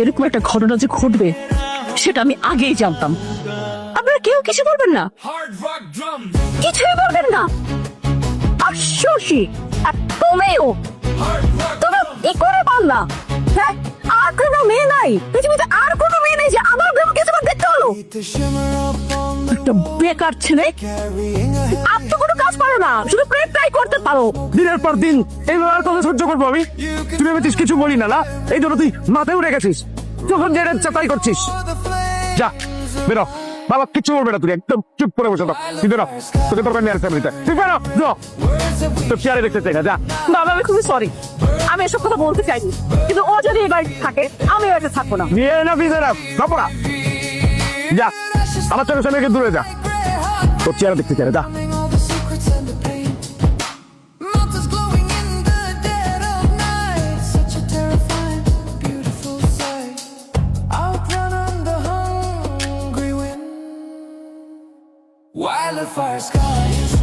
এরকম একটা ঘটনা যে ঘটবে সেটা আমি আগেই জানতাম। আপনারা কেউ কিছু বলবেন না, কিছুই বলবেন না। আশ্চর্যি আর তুমিও, তুমি কি করে বললা? হ্যাঁ, আর কোনো মেয়ে নাই পৃথিবীতে, আর কোনো মেয়ে নেই যে আমার প্রেমকে তোমার দেখতে হলো? একটা বেকার ছেলে, আর তো কোনো কাজ পারো না, শুধু প্রেম ট্রাই করতে পারো। দিনের পর দিন এইভাবে আর কথা সহ্য করবো আমি? তুই ভেবেছিস কিছু বলি না না? এই জন্য তুই মাথায় উঠে গেছিস, যখন যেটা ইচ্ছা তাই করছিস। যা বেরো, বাবা কিচ্ছু বলবে না, তুই একদম চুপ করে বসে থাক। তুই বেরো, তোকে তোর মেয়ের ফ্যামিলিতে তুই বেরো, যা তোর চেয়ারে দেখতে চাই না, যা। বাবা আমি খুবই সরি, আমি এসব কথা বলতে চাইনি, কিন্তু ও যদি এবার থাকে আমি এবার থাকবো না। নিয়ে না বিজে না বাপরা, যা আমার চোখের সামনে থেকে দূরে যা, তোর চেয়ারে দেখতে চাই না, যা। Wildfire skies